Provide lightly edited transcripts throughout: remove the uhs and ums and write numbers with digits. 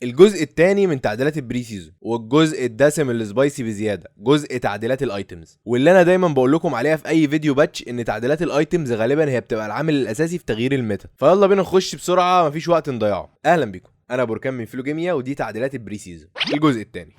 الجزء الثاني من تعديلات البري سيزون، والجزء الدسم السبايسي بزياده، جزء تعديلات الايتمز، واللي انا دايما بقول لكم عليها في اي فيديو باتش ان تعديلات الايتمز غالبا هي بتبقى العامل الاساسي في تغيير الميتا. فيلا بينا نخش بسرعه مفيش وقت نضيعه. اهلا بيكم، انا بركان من فيلوجيميا، ودي تعديلات البري سيزون الجزء الثاني.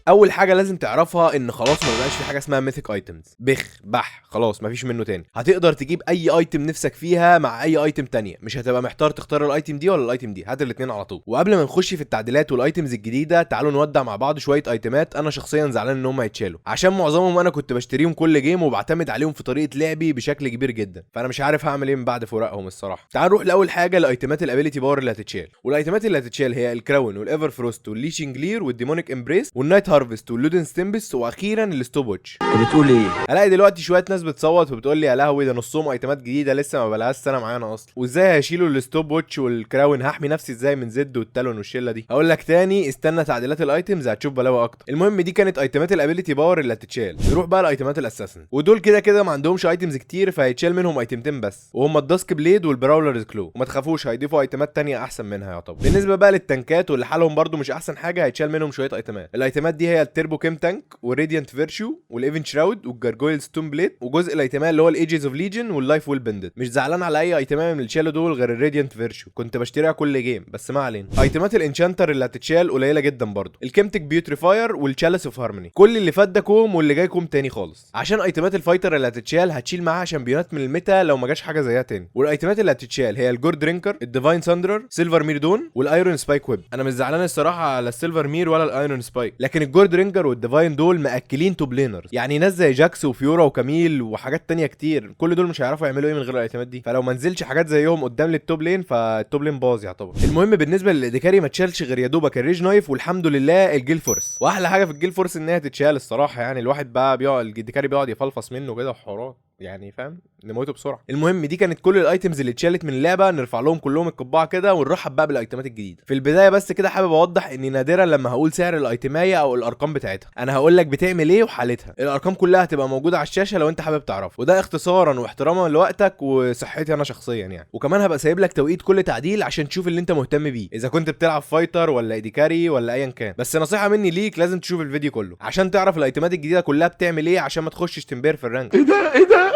اول حاجه لازم تعرفها ان خلاص ما بقاش في حاجه اسمها ميثيك ايتمز، بح خلاص مفيش منه تاني. هتقدر تجيب اي ايتم نفسك فيها مع اي ايتم تانية، مش هتبقى محتار تختار الايتم دي ولا الايتم دي، هات الاثنين على طول. وقبل ما نخش في التعديلات والايتمز الجديده، تعالوا نودع مع بعض شويه ايتمات انا شخصيا زعلان ان هم يتشالوا، عشان معظمهم انا كنت بشتريهم كل جيم وبعتمد عليهم في طريقه لعبي بشكل كبير جدا، فانا مش عارف هعمل ايه من بعد فراقهم الصراحه. تعال نروح لاول حاجه، لايتمات الابيليتي باور اللي هتتشال. والايتمات اللي هتتشال هي الكراون والايفر فروست والليشنج لير والديمونيك امبريس والنايت هارفست واللودن تمبس، واخيرا الستوب واتش. انت بتقول ايه؟ الاقي دلوقتي شويه ناس بتصوت وبتقول لي يا لهوي ده نصهم ايتمات جديده لسه ما بلاقاش سنه معانا اصلا، وازاي هيشيلوا الستوب واتش والكراون؟ هحمي نفسي ازاي من زد والتالون والشله دي؟ هقول لك تاني، استنى تعديلات الايتمز هتشوف بلاوي اكتر. المهم دي كانت ايتمات الابيليتي باور اللي هتتشال. نروح بقى لايتمات الاساسن، ودول كده كده ما عندهمش ايتمز كتير، فهيتشال منهم ايتمتين بس، وهم الداسك بليد والبراولرز كلو. وما تخافوش هيضيفوا ايتمات تانية احسن منها يعتبر. بالنسبه بقى للتنكات واللي حالهم برده مش احسن حاجه، هيتشال منهم شويه ايتمات. الايتمات دي هي التربو كيم تانك والراديانت فيرشو والايفن شراود والجارجويل ستون بليد، وجزء الايتمات اللي هو الايجز اوف ليجن واللايف ويل بندد. مش زعلان على اي ايتمات من الشالو دول غير الراديانت فيرشو، كنت بشتريها كل جيم بس ما علينا. ايتمات الانشانتر اللي هتتشال قليله جدا برده، الكيمتك بيوتريفاير والتشالس اوف هارموني. كل اللي فات ده كوم واللي جاي كوم تاني خالص. عشان ايتمات الفايتر اللي هتتشال هتشيل معاها شامبيونات من الميتا لو ما جاش حاجه زيها تاني. والايتمات اللي هتتشال هي الجورد درينكر، الديفاين ساندرر، سيلفر مير دون، والايرون سبايك ويب. انا مش زعلان الصراحه على السيلفر مير ولا الايرون سبايك، لكن الجورد درينكر والديفاين دول مأكلين توب لينرز، يعني ناس زي جاكس وفيورا وكاميل وحاجات تانية كتير، كل دول مش هيعرفوا يعملوا ايه من غير الايتمات دي، فلو ما نزلش حاجات زيهم قدام للتوب لين فالتوب لين باظ يعتبر. المهم بالنسبه للاديكاري ما تشالش غير يا دوبك الريج نايف، والحمد لله الجيل فورس. واحلى حاجه في الجيل فورس ان هي تتشال الصراحه، يعني الواحد بقى بيقعد الاديكاري بيقعد يفلفص منه كده وحوارات، يعني فاهم، نموته بسرعه. المهم دي كانت كل الايتمز اللي اتشالت من اللعبه، نرفع لهم كلهم القبعه كده ونرحب بقى بالايتمات الجديده. في البدايه بس كده حابب اوضح اني نادرا لما هقول سعر الايتمايه او الارقام بتاعتها، انا هقول لك بتعمل ايه وحالتها. الارقام كلها هتبقى موجوده على الشاشه لو انت حابب تعرف، وده اختصارا واحتراما لوقتك وصحتي انا شخصيا يعني. وكمان هبقى سايب لك توقيت كل تعديل عشان تشوف اللي انت مهتم بيه، اذا كنت بتلعب فايتر ولا ايديكاري ولا ايا كان. بس نصيحه مني ليك، لازم تشوف الفيديو كله عشان تعرف الايتمات الجديده كلها بتعمل ايه، عشان ما تخشش تنبهر في الرانك. ايه ده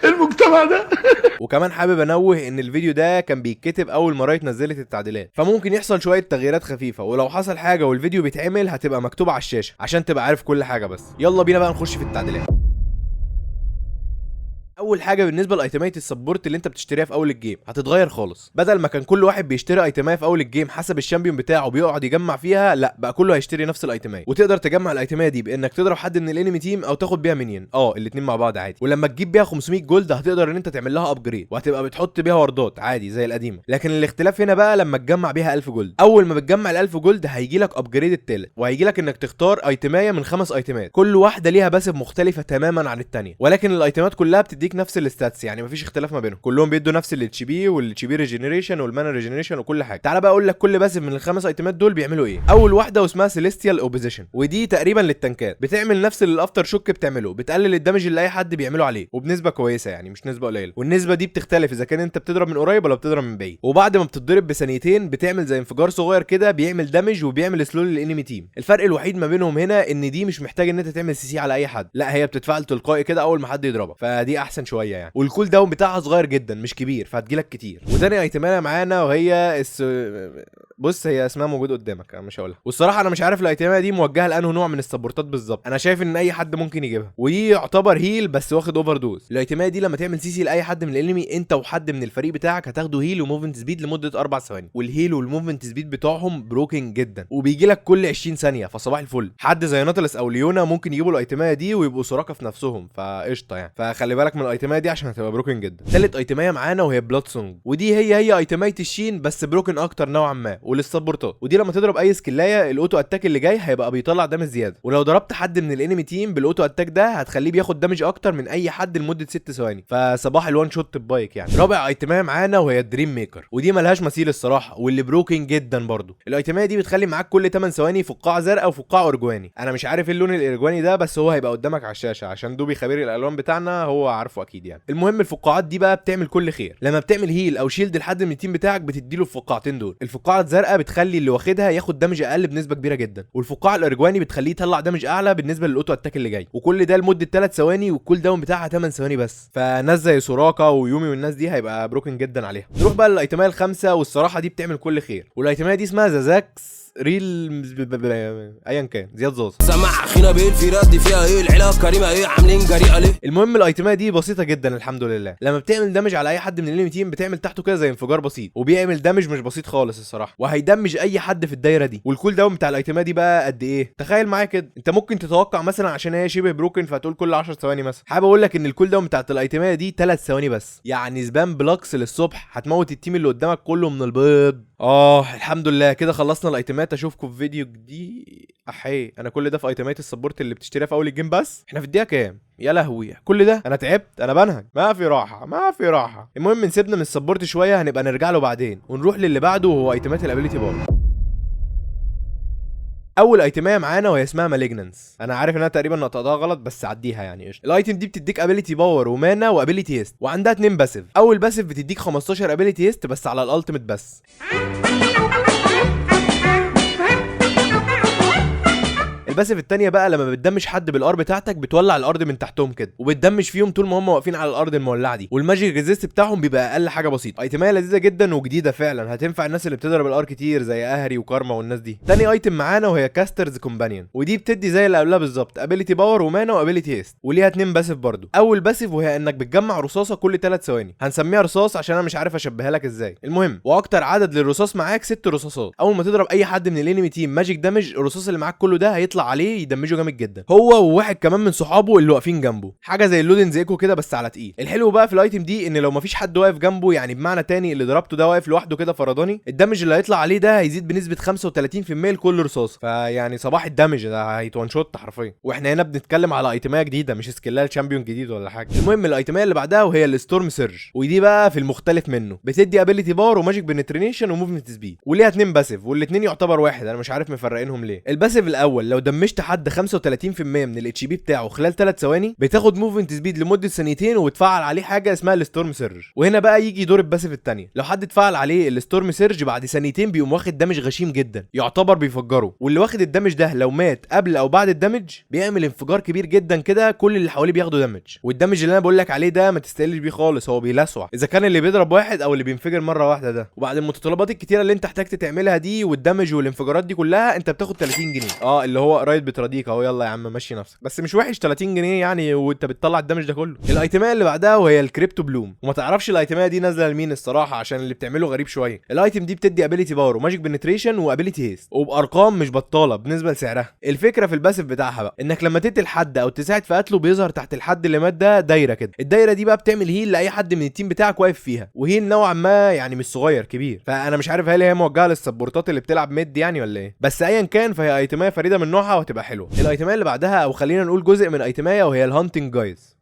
المجتمع ده. وكمان حابب انوه ان الفيديو ده كان بيتكتب اول ما رايت نزلت التعديلات، فممكن يحصل شويه تغييرات خفيفه، ولو حصل حاجه والفيديو بيتعمل هتبقى مكتوبه على الشاشه عشان تبقى عارف كل حاجه. بس يلا بينا بقى نخش في التعديلات. اول حاجه بالنسبه لايتمات السبورت اللي انت بتشتريها في اول الجيم هتتغير خالص. بدل ما كان كل واحد بيشتري ايتمايه في اول الجيم حسب الشامبيون بتاعه بيقعد يجمع فيها، لا بقى كله هيشتري نفس الايتمايه، وتقدر تجمع الايتمايه دي بانك تضرب حد من الانمي تيم او تاخد بيها مينيون، الاثنين مع بعض عادي. ولما تجيب بيها 500 جولد هتقدر ان انت تعمل لها ابجريد، وهتبقى بتحط بيها وردات عادي زي القديمه. لكن الاختلاف هنا بقى لما تجمع بيها 1000 جولد. اول ما بتجمع ال1000 جولد هيجي لك ابجريد التالت، وهيجي لك انك تختار ايتمايه من 5 ايتمات، كل واحده ليها باسف مختلفه تماما عن الثانيه، ولكن الايتمات كلها بتديك نفس الستاتس، يعني مفيش اختلاف ما بينهم، كلهم بيدوا نفس الاتش بي والاتش بي ريجنريشن والمانا ريجنريشن وكل حاجه. تعال بقى اقول لك كل باسف من الخمس ايتمات دول بيعملوا ايه. اول واحده واسمها سيليستيال اوبوزيشن، ودي تقريبا للتنكات، بتعمل نفس اللي الافتر شوك بتعمله، بتقلل الدمج اللي اي حد بيعمله عليه وبنسبه كويسه، يعني مش نسبه قليله، والنسبه دي بتختلف اذا كان انت بتضرب من قريب ولا بتضرب من بعيد. وبعد ما بتضرب بثانيتين بتعمل زي انفجار صغير كده بيعمل دمج وبيعمل سلو للانمي تيم. الفرق الوحيد ما بينهم هنا ان دي مش محتاج ان انت تعمل سي على اي حد، لا هي بتتفعل تلقائي كده اول ما حد يضربك، فدي احسن شويه يعني. والكول داون بتاعها صغير جدا مش كبير، فهتجيلك كتير. وتاني ايتمانه معانا وهي بص هي اسمها موجود قدامك، انا مش هقولها، والصراحه انا مش عارف الايتمانه دي موجهه لانه نوع من السبورتات بالظبط. انا شايف ان اي حد ممكن يجيبها، ودي يعتبر هيل بس واخد اوفر دوز. الايتمانه دي لما تعمل سي لاي حد من الانمي، انت وحد من الفريق بتاعك هتاخدوا هيل وموفمنت سبيد لمده 4 ثواني، والهيل والموفمنت سبيد بتوعهم بروكن جدا، وبيجي لك كل 20 ثانيه، فصباح الفل. حد زي ناتلس او ليونا ممكن يجيبوا الايتمانه دي ويبقوا سراقه في نفسهم، فقشطه يعني، فخلي بالك من الايتمانه دي عشان هتبقى بروكن جدا. ثالث ايتمانه معانا وهي بلاد سونج، ودي هي ايتمايه الشين بس بروكن اكتر نوعا ما، وللسبورتات. ودي لما تضرب اي سكلايه الاوتو اتاك اللي جاي هيبقى بيطلع دامج زياده، ولو ضربت حد من الانمي تيم بالاوتو اتاك ده هتخليه بياخد دامج اكتر من اي حد لمده 6 ثواني. فصباح الوان شوت بايك يعني. رابع ايتمايه معانا وهي الدريم ميكر، ودي ملهاش مثيل الصراحه، واللي بروكن جدا برضو. الايتمايه دي بتخلي معاك كل 8 ثواني فقاعه زرقاء وفقاعه ارجواني. انا مش عارف ايه اللون الارجواني ده، بس هو هيبقى قدامك على الشاشه عشان دوبي خبير الالوان بتاعنا هو عارفه اكيد يعني. المهم الفقاعات دي بقى بتعمل كل خير. لما بتعمل هيل او شيلد لحد من التيم بتاعك بتديله الفقاعتين دول. الفقاعه الزرقاء بتخلي اللي واخدها ياخد دامج اقل بنسبه كبيره جدا، والفقاعه الارجواني بتخليه يطلع دامج اعلى بالنسبه للاوتو اتاك اللي جاي، وكل ده لمده 3 ثواني، والكول داون بتاعها 8 ثواني بس. فناس زي سوراكا ويومي والناس دي هيبقى بروكن جدا عليها. نروح بقى للايتمايه الخامسه، والصراحه دي بتعمل كل خير، والايتمايه دي اسمها زازاكس ريل ايا كان زياد زوز. سمع اخينا بالفيرات دي فيها ايه العلاقه كريمه ايه عاملين جريئه ليه. المهم الايتمايه دي بسيطه جدا الحمد لله. لما بتعمل دامج على اي حد من الانمي تيم بتعمل تحته كده زي انفجار بسيط، وبيعمل دامج مش بسيط خالص الصراحه، وهيدمج اي حد في الدايره دي. والكول داون بتاع الايتمايه دي بقى قد ايه؟ تخيل معايا كده، انت ممكن تتوقع مثلا عشان هي شبه بروكن فتقول كل 10 ثواني مثلا. حابب اقول لك ان الكول داون بتاعت الايتمايه دي 3 ثواني بس، يعني سبام بلوكس للصبح هتموت التيم اللي قدامك كله من البيض. الحمد لله كده خلصنا الايتمات. اشوفكم في فيديو جديد. احي انا كل ده في ايتمات السبورت اللي بتشتريها في اول الجيم بس. احنا في الدقيقه كام؟ يا لهوي كل ده، انا تعبت، انا بنهج، ما في راحه ما في راحه. المهم نسيبنا من السبورت شويه، هنبقى نرجع له بعدين ونروح للي بعده وهو ايتمات الابيليتي بار. اول ايتمايه معانا وهي اسمها مالجنانس. انا عارف انها تقريبا نطقتها غلط بس عديها يعني قشطه. الايتم دي بتديك ابيليتي باور ومانا وابيليتي هيست، وعندها 2 باسيف. اول باسيف بتديك 15 ابيليتي هيست بس على الالتيميت بس. الباسيف التانية بقى لما بتدمج حد بالار بتاعتك بتولع الارض من تحتهم كده، وبتدمج فيهم طول ما هم واقفين على الارض المولعه دي، والماجيك ريزيست بتاعهم بيبقى اقل حاجه بسيطه. ايتمايه لذيذه جدا وجديده فعلا، هتنفع الناس اللي بتضرب الار كتير زي اهري وكارما والناس دي. تاني ايتم معانا وهي كاسترز كومبانيون، ودي بتدي زي اللي قبلها بالظبط ابيليتي باور ومانا وابيليتي هيست، وليها 2 باسيف برضو. اول باسيف وهي انك بتجمع رصاصه كل 3 ثواني، هنسميها رصاص عشان انا مش عارف اشبهها لك ازاي. المهم واكتر عدد للرصاص معاك 6 رصاصات. اول ما تضرب اي حد من الانمي تيم ماجيك دامج، الرصاص اللي معاك كله ده هيطلع عليه يدمجه جامد جدا، هو وواحد كمان من صحابه اللي واقفين جنبه، حاجه زي اللودنز ايكو كده بس على تقيل. الحلو بقى في الايتم دي ان لو مفيش حد واقف جنبه، يعني بمعنى تاني اللي ضربته ده واقف لوحده كده فرداني، الدمج اللي هيطلع عليه ده هيزيد بنسبه 35% لكل رصاصه، فيعني صباح الدمج ده هيتوان شوت حرفيا. واحنا هنا بنتكلم على ايتمايه جديده مش سكيلال شامبيون جديد ولا حاجه. المهم الايتمايه اللي بعدها وهي الستورم سيرج، ودي بقى في المختلف منه، بتدي ابيليتي باور وماجيك بنترينيشن وموفمنت سبيد، وليها 2 باسيف، والاثنين يعتبر واحد، انا مش عارف مفرقينهم ليه. الباسيف الاول لو دمجت حد 35% من الاتش بي بتاعه خلال 3 ثواني بتاخد موفمنت سبيد لمده ثانيتين، وبتفعل عليه حاجه اسمها الستورم سيرج. وهنا بقى يجي دور الباسيف الثانيه، لو حد اتفعل عليه الستورم سيرج بعد ثانيتين بيقوم واخد دمج غشيم جدا يعتبر بيفجره، واللي واخد الدمج ده لو مات قبل او بعد الدمج بيعمل انفجار كبير جدا كده، كل اللي حواليه بياخدوا دمج. والدمج اللي انا بقول لك عليه ده ما تستقلش بيه خالص، هو بيلسع اذا كان اللي بيضرب واحد او اللي بينفجر مره واحده ده. وبعد المتطلبات الكتيره اللي انت احتاجت تعملها دي والدمج والانفجارات دي كلها انت بتاخد 30 جنيه. اللي هو قرايت بتراضيك اهو، يلا يا عم مشي نفسك، بس مش وحش 30 جنيه يعني وانت بتطلع الدمج ده كله. الايتمايه اللي بعدها وهي الكريبتو بلوم، وما تعرفش الايتمايه دي نازله لمين الصراحه عشان اللي بتعمله غريب شويه. الايتم دي بتدي ابيليتي باور وماجيك بنتريشن وابيليتي هيست، وبارقام مش بطاله بالنسبه لسعرها. الفكره في الباسيف بتاعها بقى انك لما تقتل حد او تساعد في قتله بيظهر تحت الحد اللي مات ده دايره كده، الدايره دي بقى بتعمل هيل لاي حد من التيم بتاعك واقف فيها، وهيل نوعا ما يعني مش صغير كبير. فانا مش عارف هل هي موجهه للسبورتات اللي بتلعب ميد يعني ولا ايه، بس ايا كان فهي ايتمايه فريده من نوعها وهتبقى حلوه. الايتمايه اللي بعدها او خلينا نقول جزء من ايتمايه وهي الهانتنج جايز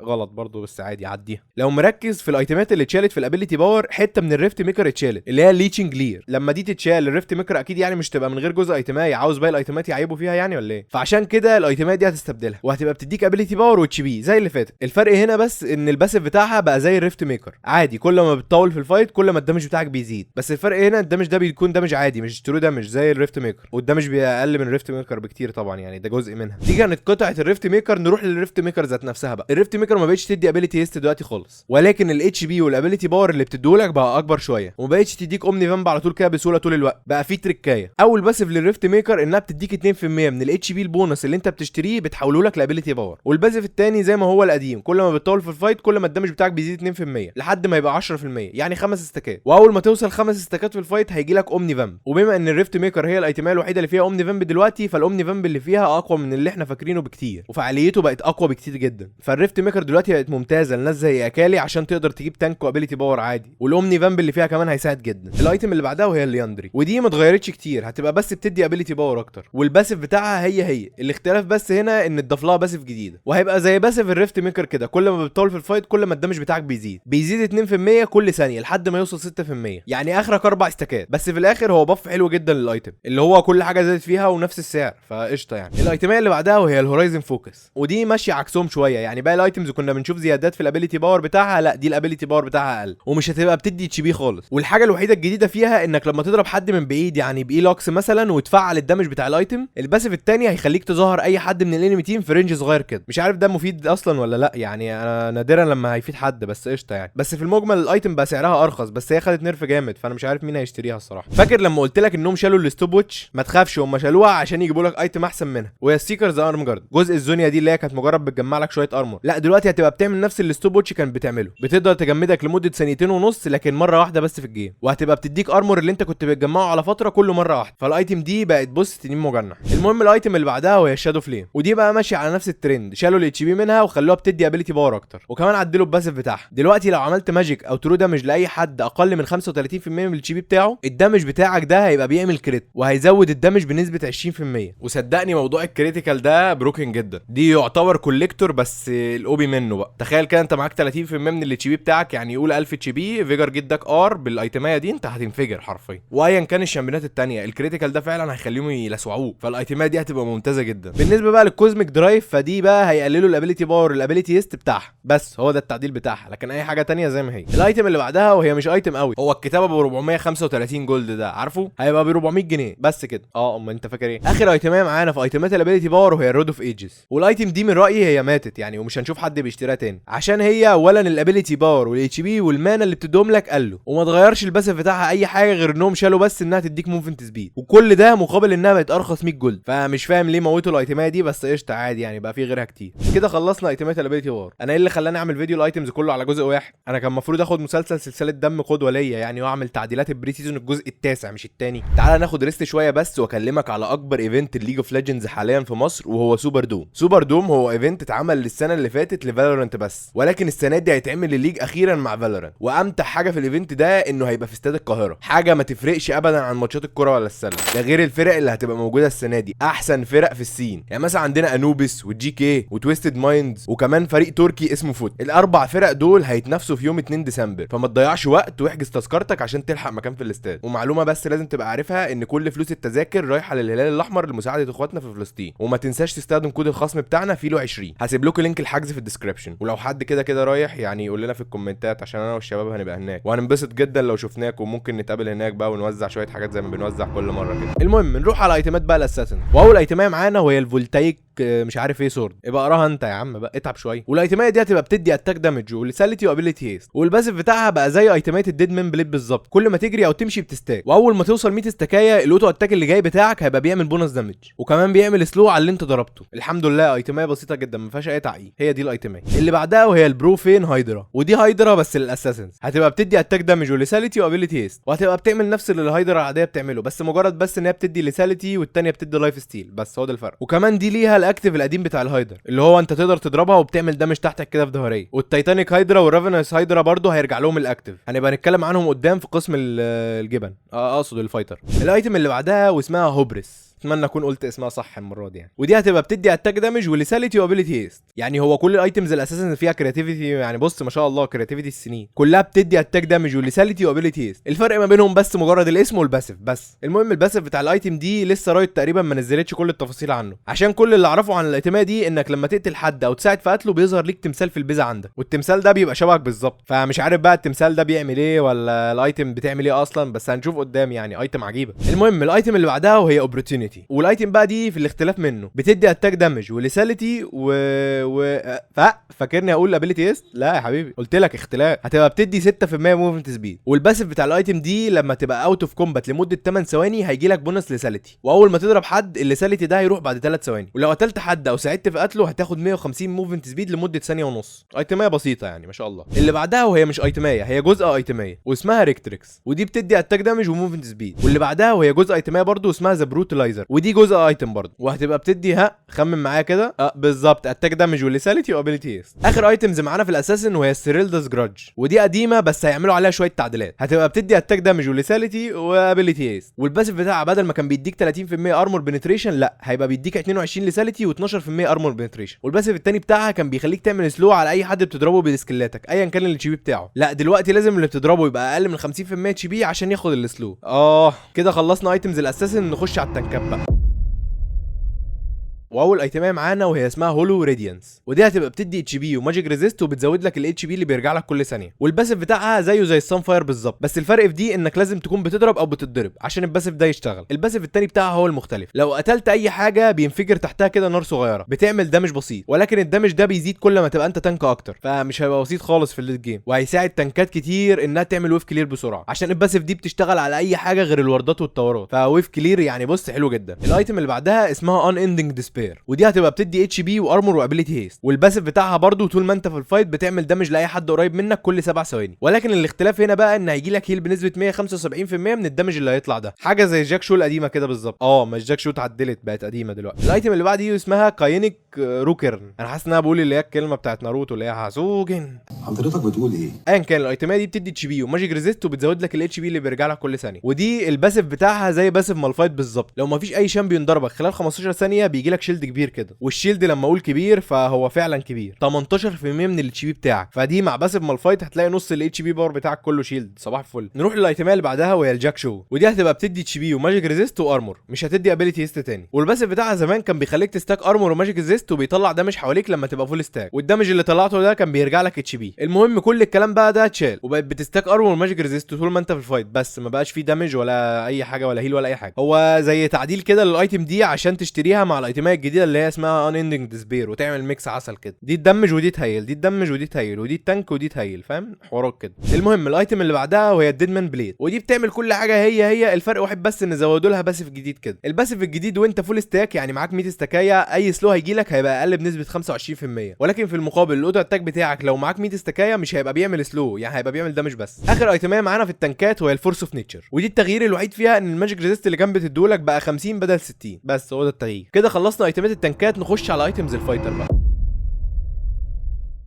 غلط برضو بس عادي عديها. لو مركز في الايتمات اللي اتشالت في الابيليتي باور، حته من الريفت ميكر اتشالت اللي هي الليتشنج لير. لما دي تتشال الريفت ميكر اكيد يعني مش تبقى من غير جزء ايتمايه، عاوز باقي الايتمات يعيبوا فيها يعني ولا ايه؟ فعشان كده الايتمات دي هتستبدلها وهتبقى بتديك ابيليتي باور واتش بي زي اللي فاتت. الفرق هنا بس ان الباسيف بتاعها بقى زي الريفت ميكر عادي، كل ما بتطول في الفايت كل ما الدمج بتاعك بيزيد، بس الفرق هنا الدمج ده بيكون دمج عادي مش ترو دمج زي الريفت ميكر، والدمج بيبقى اقل من الريفت ميكر بكتير طبعا، يعني ده جزء منها. دي كانت قطعه الريفت ميكر. نروح للريفت ميكر ذات نفسها بقى. الريفت ميكر ما بقتش تدي ابيليتي هيست دلوقتي خالص، ولكن الاتش بي والابيليتي باور اللي بتديهولك بقى اكبر شويه، وما بقتش تديك اومني فامب على طول كده بسهوله طول الوقت. بقى في تريكايه، اول باسيف للريفت ميكر انها بتديك 2% من الاتش بي البونص اللي انت بتشتريه بتحوله لك لابيليتي باور، والباسيف الثاني زي ما هو القديم، كل ما بتطول في الفايت كل ما الدمج بتاعك بيزيد 2% لحد ما يبقى 10%، يعني 5 استكات، واول ما توصل 5 استكات في الفايت هيجي لك اومني فامب. وبما ان الريفت ميكر هي الايتميه الوحيده اللي فيها اومني فامب دلوقتي، فالاومني فامب اللي فيها اقوى من اللي احنا فاكرينه بكتير، وفعاليته بقت اقوى بكتير جدا. فالريفت ميكر دلوقتي بقت ممتازه لناس زي اكالي عشان تقدر تجيب تانك وابيليتي باور عادي، والاومني فامب اللي فيها كمان هيساعد جدا. الايتم اللي بعدها وهي اللياندري، ودي ما اتغيرتش كتير، هتبقى بس بتدي ابيليتي باور اكتر، والباسيف بتاعها هي الاختلاف بس هنا ان اتضاف لها باسيف جديده، وهيبقى زي باسيف الريفت ميكر كده، كل ما بتطول في الفايت كل ما الدمج بتاعك بيزيد 2% كل ثانيه لحد ما يوصل 6%، يعني اخرك 4 استكات. بس في الاخر هو بف حلو جدا للايتم اللي هو كل حاجه زادت فيها ونفس السعر، فقشطه يعني. الايتميه اللي بعدها وهي الهورايزن فوكس، ودي ماشيه عكسهم شويه، يعني باقي الايتمز كنا بنشوف زيادات في الابيليتي باور بتاعها، لا دي الابيليتي باور بتاعها اقل ومش هتبقى بتدي اتش بي خالص. والحاجه الوحيده الجديده فيها انك لما تضرب حد من بعيد يعني باي لوكس مثلا وتفعل الدمج بتاع الايتم، الباسيف الثاني هيخليك تظهر اي حد من الانمي تيم في رينج صغير كده. مش عارف ده مفيد اصلا ولا لا، يعني انا نادرا لما هيفيد حد، بس قشطه يعني. بس في المجمل الايتم بقى سعرها ارخص، بس هي خدت نيرف جامد، فانا مش عارف مين هيشتريها الصراحه. فاكر لما قلت لك انهم شالوا الستوب واتش؟ ما تخافش، هم شالوها عشان يجيبوا لك ايتم احسن منها، وهي السيكرز ارم جارد، جزء الزونيا دي اللي هي كانت مجرد بتجمع لك شويه ارمور، لا دلوقتي هتبقى بتعمل نفس اللي الستوب واتش كانت بتعمله، بتقدر تجمدك لمده ثانيتين ونص لكن مره واحده بس في الجيم، وهتبقى بتديك ارمور اللي انت كنت بتجمعه على فتره كل مره واحده. فالايتم دي بقت بص تنين مجنح. المهم الايتم اللي بعدها وهي الشادو فليم، ودي بقى ماشيه على نفس الترند، شالوا الاتش بي منها وخلوها بتدي ابيليتي باور اكتر، وكمان عدلوا الباسيف بتاعها. دلوقتي لو عملت ماجيك او ترو دامج لاي حد اقل من 35% من الاتش بي بتاعه، الدامج بتاعك ده هيبقى بيعمل كريت وهيزود الدامج بنسبه 20%. وصدقني موضوع الكريتيكال ده بروكن جدا، دي يعتبر كوليكتور بس الاوبي منه بقى. تخيل كده انت معاك 30% من الاتش بي بتاعك، يعني يقول 1000 اتش بي، فيجر جدك ار بالايتمايه دي انت هتنفجر حرفيا. وايا كان الشامبيونات الثانيه الكريتيكال ده فعلا هيخليهم يلسعوه، فالايتمايه دي هتبقى ممتازه جدا. بالنسبه بقى للكوزميك درايف، فدي بقى هيقللوا الابيليتي باور الابيليتي هيست بتاعها، بس هو ده التعديل بتاعها، لكن اي حاجه ثانيه زي ما هي. الايتم اللي بعدها وهي مش ايتم قوي، هو الكتابه ب 435 جولد ده، عارفه هيبقى ب 400 جنيه بس كده. اما انت فاكر ايه؟ اخر ايتميه معانا في ايتمات الابيليتي باور وهي الرود اوف ايجز، والايتم دي من رايي هي ماتت يعني، ومش هنشوف حد بيشتريها تاني، عشان هي اولا الابيليتي باور والاتش بي والمانا اللي بتديهم لك قالوا، وما اتغيرش الباسف بتاعها اي حاجه غير انهم شالوا بس انها تديك موفمنت سبيد، وكل ده مقابل انها بقت ارخص 100 جولد. فمش فاهم ليه موتوا الايتميه دي، بس قشطه عادي يعني، بقى في غيرها كتير. كده خلصنا ايتمات الابيليتي باور. انا ايه اللي خلاني اعمل فيديو الايتمز كله على جزء واحد؟ انا كان المفروض اخد مسلسل سلسله دم قدوه ليا يعني، واعمل تعديلات البري سيزون الجزء التاسع مش الثاني. تعالى ناخد ريست شويه بس واكلمك على اكبر ايفنت الليج اوف ليجندز حاليا في مصر، وهو سوبر دوم. سوبر دوم هو ايفنت اتعمل السنه اللي فاتت لفالورانت بس، ولكن السنه دي هيتعمل لليج اخيرا مع فالورانت. وامتع حاجه في الايفنت ده انه هيبقى في استاد القاهره، حاجه ما تفرقش ابدا عن ماتشات الكوره ولا السله، ده غير الفرق اللي هتبقى موجوده السنه دي، احسن فرق في السين. يعني مثلا عندنا انوبيس والجي كي وتويستد مايندز، وكمان فريق تركي اسمه فوت. الاربع فرق دول هيتنافسوا في يوم 2 ديسمبر، فما تضيعش وقت واحجز تذكرتك عشان تلحق مكان في الاستاد. ومعلومه بس لازم تبقى عارفها، ان كل فلوس التذاكر رايحه للهلال الاحمر لمساعده اخواتنا في فلسطين. وما تنساش تستخدم كود الخصم بتاعنا فيلو 20، هسيب لكم لينك الحجز في الديسكربشن. ولو حد كده رايح يعني يقول لنا في الكومنتات، عشان انا والشباب هنبقى هناك، وهننبسط جدا لو شفناك، وممكن نتقابل هناك بقى ونوزع شويه حاجات زي ما بنوزع كل مره كده. المهم نروح على ايتمات بقى الاساسن، واول ايتمايه معانا وهي الفولتايك مش عارف ايه سورد، يبقى اقراها انت يا عم بقى، اتعب شويه. والايتمايه دي هتبقى بتدي اتاك دامج وليساليتي وابيليتي هيست، والباسيف بتاعها بقى زي ايتمات الديد مان بليد بالظبط، كل ما تجري او تمشي بتستاك، واول ما توصل 100 استكايه الاوتو اتاك اللي جاي بتاعك هيبقى بيعمل بونص دامج، وكمان بيعمل سلو على اللي انت ضربته. الحمد لله ايتمايه بسيطه جدا ما فيهاش اي تعقيد. هي دي الايتمايه اللي بعدها وهي البروفين هايدرا، ودي هايدرا بس للاساسنز، هتبقى بتدي اتاك دامج وليساليتي وابيليتي هيست، وهتبقى بتعمل نفس اللي الهايدرا العاديه بتعمله، بس مجرد بس ان هي بتدي ليساليتي والثانيه بتدي لايف ستيل، بس هو ده الفرق. وكمان دي ليها الاكتيف القديم بتاع الهايدر اللي هو انت تقدر تضربها وبتعمل دامج تحتك كده في ظهريه. والتايتانيك هايدرا والرافينس هايدرا برضه هيرجع لهم الاكتيف، هنبقى نتكلم عنهم قدام في قسم الجبن، اقصد الفايتر. الايتم اللي بعدها واسمها هوبريس، اتمنى اكون قلت اسمها صح المره دي يعني. ودي هتبقى بتدي اتاك دامج وليساليتي وابيليتي هيست، يعني هو كل الايتمز الاساسا اللي فيها كرياتيفيتي، يعني بص ما شاء الله كرياتيفيتي السنين كلها بتدي اتاك دامج وليساليتي وابيليتي هيست، الفرق ما بينهم بس مجرد الاسم والباسيف بس. المهم الباسيف بتاع الايتم دي لسه رايت تقريبا ما نزلتش كل التفاصيل عنه، عشان كل اللي اعرفه عن الايتميه دي انك لما تقتل حد او تساعد في قتله بيظهر ليك تمثال في البيزا عندك، والتمثال ده بيبقى شبهك بالظبط. فمش عارف بقى التمثال ده بيعمل ايه ولا الايتم بتعمل ايه اصلا، بس هنشوف قدام يعني، ايتم عجيبه. المهم الايتم اللي بعدها وهي اوبورتيونيتي، والايتم بقى دي في الاختلاف منه بتدي اتاك دامج وليساليتي فاكرني اقول ابيليتي هيست؟ لا يا حبيبي قلت لك اختلاف، هتبقى بتدي 6% موفمنت سبيد. والباسيف بتاع الايتم دي لما تبقى اوت اوف كومبات لمده 8 ثواني هيجي لك بونص ليساليتي، واول ما تضرب حد الليساليتي ده هيروح بعد 3 ثواني، ولو قتلت حد او ساعدت في قتله هتاخد 150 موفمنت سبيد لمده ثانيه ونص. ايتميه بسيطه يعني ما شاء الله. اللي بعدها وهي مش ايتميه، هي جزء ايتميه واسمها ريكتريكس، ودي بتدي اتاك دامج وموفمنت سبيد. واللي بعدها وهي جزء ايتميه برضو اسمها ذا بروتلايزر، ويزر، ودي جزء ايتم برضه، وهتبقى بتدي خمن معايا كده بالظبط اتاك دامج وليساليتي وابيليتي هيست. اخر ايتمز معانا في الاساسن وهي السيريلداز جراج، ودي قديمه بس هيعملوا عليها شويه تعديلات، هتبقى بتدي اتاك دامج وليساليتي وابيليتي هيست. والباسيف بتاعها بدل ما كان بيديك 30% ارمور بنتريشن، لا هيبقى بيديك 22 ليساليتي و12% ارمور بنتريشن. والباسيف الثاني بتاعها كان بيخليك تعمل سلو على اي حد بتضربه بسكلاتك ايا كان الاتش بي بتاعه، لا دلوقتي لازم اللي بتضربه يبقى اقل من 50% اتش بي عشان ياخد السلو. كده خلصنا ايتمز الاساسن، نخش على التنكات بقى. واول ايتميه معانا وهي اسمها هولو راديانس، ودي هتبقى بتدي اتش بي وماجيك ريزيست وبتزود لك الاتش بي اللي بيرجع لك كل ثانيه. والباسيف بتاعها زيه زي السان فاير بالظبط، بس الفرق في دي انك لازم تكون بتضرب او بتتضرب عشان الباسيف ده يشتغل. الباسيف التاني بتاعها هو المختلف، لو قتلت اي حاجه بينفجر تحتها كده نار صغيره بتعمل دامج بسيط، ولكن الدامج ده بيزيد كل ما تبقى انت تانك اكتر، فمش هيبقى بسيط خالص في الليت جيم، وهيساعد تانكات كتير انها تعمل ويف كلير بسرعه عشان الباسيف دي بتشتغل على اي حاجه غير الوردات والتورات، فويف كلير يعني بص حلو جدا. الايتم اللي بعدها اسمها ان اندنج ديسبير، ودي هتبقى بتدي اتش بي وارمور وابيليتي هيست، والباسيف بتاعها برضو طول ما انت في الفايت بتعمل دامج لاي حد قريب منك كل 7 ثواني، ولكن الاختلاف هنا بقى ان هيجي لك هيل بنسبه 175% من الدامج اللي هيطلع ده، حاجه زي جاك شو القديمه كده بالظبط. مش جاك شو اتعدلت بقت قديمه دلوقتي. الايتم اللي بعد دي اسمها كاينيك روكرن، انا حاسس ان انا بقول اللي هي الكلمه بتاعت ناروتو اللي هي هازوجن. حضرتك بتقول ايه؟ ايا كان الايتميه دي بتدي اتش بي وماجيك ريزيست وبتزود لك الاتش بي اللي بيرجع لك كل ثانيه، ودي الباسيف بتاعها زي باسيف مالفايت بالظبط، لو مفيش اي شامبيون ضربك خلال 15 ثانيه بيجي لك شيلد كبير كده، والشيلد لما اقول كبير فهو فعلا كبير 18% من الاتش بي بتاعك، فدي مع باسيف مالفايت هتلاقي نص الاتش بي باور بتاعك كله شيلد. صباح الفل. نروح للايتميه اللي بعدها وهي الجاك شو، ودي هتبقى بتدي اتش بي وماجيك ريزيست وارمور، مش هتدي ابيليتي هيست تاني. والباسيف بتاعها زمان كان بيخليك تستاك ارمور وماجيك ريزيست وبيطلع دامج حواليك لما تبقى فول ستاك، والدامج اللي طلعته ده كان بيرجع لك اتش بي. المهم كل الكلام بقى ده اتشال وبقت بتستاك ارمور وماجيك ريزيست طول ما انت في الفايت، بس ما بقاش فيه دامج ولا اي حاجه ولا هيل ولا اي حاجه. هو زي تعديل كده للايتم دي عشان تشتريها مع الايتميه الجديده اللي هي اسمها ان اندنج ديسبير، وتعمل ميكس عسل كده، دي تدمج ودي تهيل، دي تدمج ودي تهيل، ودي تانك ودي تهيل، فاهم حوارات كده. المهم الايتم اللي بعدها وهي الديدمان بليد، ودي بتعمل كل حاجه هي الفرق واحد بس ان زودوا لها باسيف جديد كده. الباسيف الجديد وانت فول ستاك يعني معاك 100 استكايه، اي سلو هيجي لك هيبقى اقل بنسبه 25%، ولكن في المقابل الاوتو اتاك بتاعك لو معاك 100 استكايه مش هيبقى بيعمل سلو، يعني هيبقى بيعمل دامج بس. اخر ايتميه معانا في التنكات وهي الفورس اوف نيتشر، ودي التغيير الوحيد فيها ان الماجيك ريزيست اللي كان بتدولك بقى 50 بدل 60، بس هو ده التغيير. كده خلصنا ايتمات التنكات، نخش على ايتمز الفايتر بقى.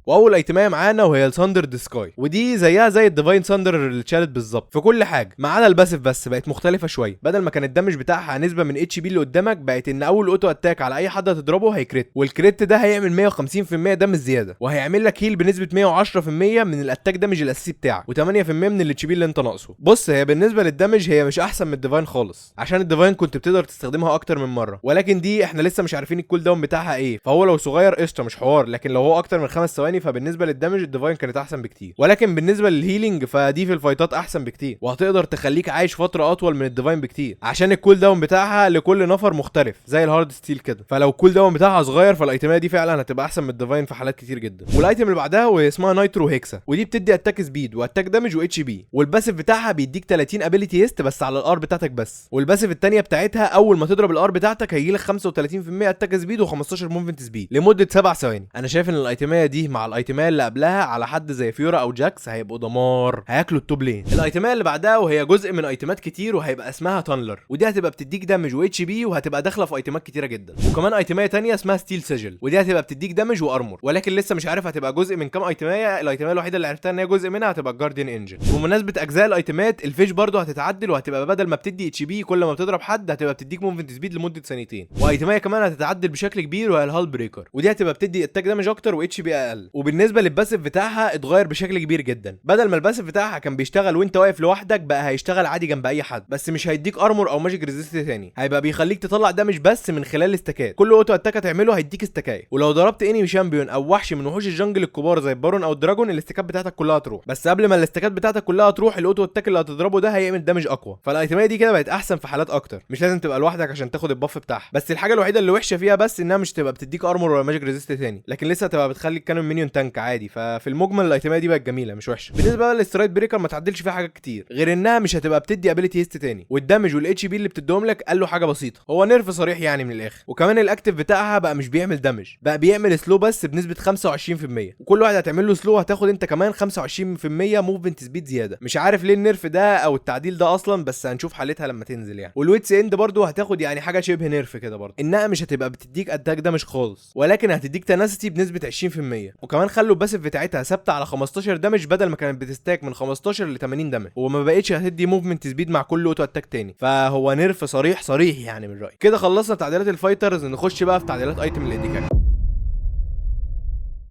واول ايتميه معانا وهي الثاندر ديسكاي، ودي زيها زي الديفاين ثاندر اللي اتشالت بالظبط في كل حاجه ما عدا الباسيف، بس بقت مختلفه شويه، بدل ما كان الدمج بتاعها نسبه من اتش بي اللي قدامك بقت ان اول اوتو اتاك على اي حد هتضربه هيكريت، والكريت ده هيعمل 150% دمج زياده، وهيعمل لك هيل بنسبه 110% من الاتاك دمج الاساسي بتاعك و8% من الاتش بي اللي انت ناقصه. بص هي بالنسبه للدمج هي مش احسن من الديفاين خالص، عشان الديفاين كنت بتقدر تستخدمها اكتر من مره، ولكن دي احنا لسه مش عارفين الكول داون بتاعها ايه، فهو لو صغير قشطه مش حوار، لكن لو هو اكتر من 5 ثواني فبالنسبه للدمج الديفاين كانت احسن بكتير، ولكن بالنسبه للهيلينج فدي في الفايتات احسن بكتير، وهتقدر تخليك عايش فتره اطول من الديفاين بكتير، عشان الكول داون بتاعها لكل نفر مختلف زي الهارد ستيل كده، فلو الكول داون بتاعها صغير فالايتميه دي فعلا هتبقى احسن من الديفاين في حالات كتير جدا. والايتم اللي بعدها وهي اسمها نايترو هيكسا، ودي بتدي اتاك سبيد واتاك دامج واتش بي، والباسيف بتاعها بيديك 30 ابيليتي هيست بس على الار بتاعتك بس، والباسيف الثانيه بتاعتها اول ما تضرب الار بتاعتك هيجيلك 35% اتاك سبيد و15 موفمنت سبيد لمده 7 ثواني. انا شايف ان الايتميه دي مع الايتميه اللي قبلها على حد زي فيورا او جاكس هيبقوا دمار، هياكلوا التوب لين. الايتميه اللي بعدها وهي جزء من ايتمات كتير وهيبقى اسمها تانلر، ودي هتبقى بتديك دامج واتش بي وهتبقى داخله في ايتمات كتيره جدا، وكمان ايتميه ثانيه اسمها ستيل سيجل، ودي هتبقى بتديك دامج وارمور، ولكن لسه مش عارف هتبقى جزء من كام ايتميه. الايتميه الوحيده اللي عرفتها ان هي جزء منها هتبقى الجارديان انجن. بمناسبه اجزاء الايتمات الفيش برضو هتتعدل، وهتبقى بدل ما بتدي اتش بي كل ما بتضرب حد هتبقى بتديك موفمنت سبيد لمده ثانيتين، وايتميه كمان هتتعدل بشكل كبير وهي الهال بريكر، ودي هتبقى بتدي اتاك دامج اكتر واتش بي اقل. وبالنسبه للباسيف بتاعها اتغير بشكل كبير جدا، بدل ما الباسيف بتاعها كان بيشتغل وانت واقف لوحدك بقى هيشتغل عادي جنب اي حد، بس مش هيديك ارمور او ماجيك ريزيست تاني، هيبقى بيخليك تطلع دامج بس من خلال الاستكات، كل اوتو اتاك هتعمله هيديك استكايه، ولو ضربت انمي شامبيون او وحش من وحوش الجنجل الكبار زي البارون او الدراجون الاستكات بتاعتك كلها تروح، بس قبل ما الاستكات بتاعتك كلها تروح الاوتو اتاك اللي هتضربه ده هيعمل دامج اقوى. فالايتميه دي كده بقت احسن في حالات اكتر، مش لازم تبقى لوحدك عشان تاخد الباف بتاعها، بس الحاجه الوحيده اللي وحشه فيها بس انها مش تبقى بتديك ارمور ولا ماجيك ريزيست تاني، لكن لسه هتبقى بتخلي الكانون مينيون تانك عادي. ففي المجمل الايتمات دي بقت جميله مش وحشه. بالنسبه بقى للسترايت بريكر ما تعدلش فيها حاجات كتير غير انها مش هتبقى بتدي ابيليتي هيست تاني، والدمج والاتش بي اللي بتديهم لك قال له حاجه بسيطه، هو نيرف صريح يعني من الاخر. وكمان الاكتيف بتاعها بقى مش بيعمل دمج، بقى بيعمل سلو بس بنسبه 25%، وكل واحد هتعمل له سلو هتاخد انت كمان 25% موفمنت سبيد زياده. مش عارف ليه النيرف ده او التعديل ده اصلا، بس هنشوف حالتها لما تنزل يعني. والويتس اند برضو هتاخد يعني حاجه شبه نيرف كده برضو، انها مش هتبقى بتديك اتاك دمج خالص، ولكن هتديك تناسيتي بنسبه 20%. وكمان خلوا الباسيف بتاعتها ثابته على 15 دمج بدل ما كانت بتستاك من 15 ل 80 دمج، وما بقتش هتدي موفمنت سبيد مع كل اوتو اتاك تاني. فهو نيرف صريح صريح يعني من رايي. كده خلصنا تعديلات الفايترز، نخش بقى في تعديلات ايتم الانديكاك.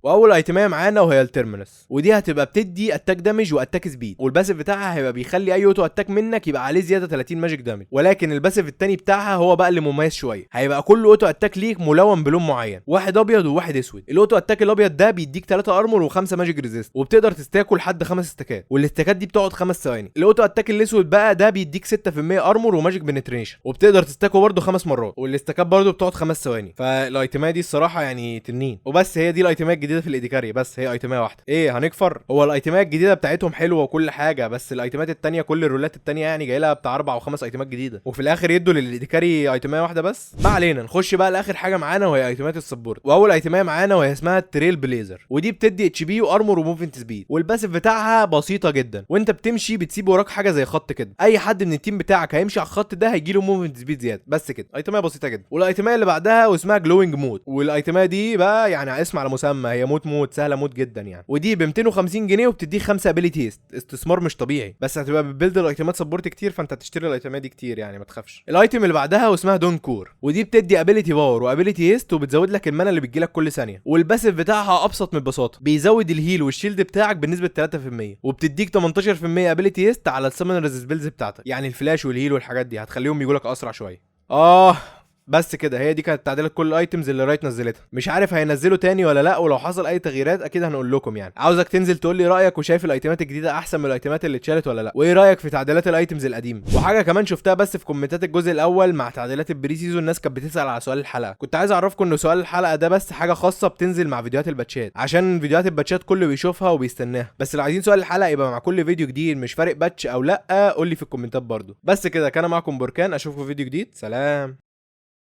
واول ايتميه معانا وهي التيرمينس، ودي هتبقى بتدي اتاك دامج واتاك سبيد، والباسيف بتاعها هيبقى بيخلي اي اوتو اتاك منك يبقى عليه زياده 30 ماجيك دامج. ولكن الباسيف التاني بتاعها هو بقى اللي مميز شويه، هيبقى كل اوتو اتاك ليك ملون بلون معين، واحد ابيض وواحد اسود. الاوتو اتاك الابيض ده بيديك 3 ارمور و5 ماجيك ريزيست، وبتقدر تستاكه لحد 5 استكات، والاستكات دي بتقعد 5 ثواني. الاوتو اتاك الاسود بقى ده بيديك 6% ارمور وماجيك بنتريشن، وبتقدر تستاكه برده 5 مرات، والاستكات برده بتقعد 5 ثواني. فالايتمات دي الصراحه يعني تنين. وبس هي دي الايتمات الجديده في الايديكاري، بس هي ايتميه واحده. ايه هنكفر؟ هو الايتمات الجديده بتاعتهم حلوه وكل حاجه، بس الايتمات التانية كل الرولات التانية يعني جاي لها بتاع 4 و5 ايتمات جديده، وفي الاخر يدوا للايديكاري ايتميه واحده بس. ما علينا، نخش بقى لاخر حاجه معانا وهي ايتمات السبورت. واول ايتميه معانا وهي اسمها التريل بليزر، ودي بتدي اتش بي وارمور وموفمنت سبيد، والباسيف بتاعها بسيطه جدا، وانت بتمشي بتسيب وراك حاجه زي خط كده، اي حد من التيم بتاعك هيمشي على الخط ده هيجي له موفمنت سبيد زياده، بس كده. ايتميه بسيطه جدا. والايتميه اللي بعدها واسمها جلوينج مود، والايتميه دي بقى يعني اسم على مسمى، هي موت سهله موت جدا يعني. ودي ب 250 جنيه وبتديك 5 ابيليتي هيست، استثمار مش طبيعي، بس هتبقى بتبيلد الايتمات سبورت كتير، فانت هتشتري الايتمات دي كتير يعني ما تخافش. الايتم اللي بعدها واسمها دون كور، ودي بتدي ابيليتي باور وابيليتي هيست، وبتزود لك المانا اللي بتجيلك كل ثانيه، والباسيف بتاعها ابسط من البساطه، بيزود الهيل والشيلد بتاعك بنسبه 3%، وبتديك 18% ابيليتي هيست على السمن ريزيسبيلز بتاعتك، يعني الفلاش والهيل والحاجات دي هتخليهم يجولك اسرع شويه. بس كده، هي دي كانت تعديلات كل الايتمز اللي رايت نزلتها. مش عارف هينزلوا تاني ولا لا، ولو حصل اي تغييرات اكيد هنقول لكم يعني. عاوزك تنزل تقول لي رايك، وشايف الايتمات الجديده احسن من الايتمات اللي اتشالت ولا لا، وايه رايك في تعديلات الايتمز القديمه. وحاجه كمان شفتها بس في كومنتات الجزء الاول مع تعديلات البري سيزون، الناس كانت بتسال على سؤال الحلقه. كنت عايز اعرفكم ان سؤال الحلقه ده بس حاجه خاصه بتنزل مع فيديوهات الباتشات، عشان فيديوهات الباتشات كله بيشوفها وبيستناها. بس لو عايزين سؤال الحلقه يبقى مع كل فيديو جديد مش فارق باتش او لا، قول لي في الكومنتات برضو. بس كده، كان معكم بركان، اشوفكم في فيديو جديد، سلام.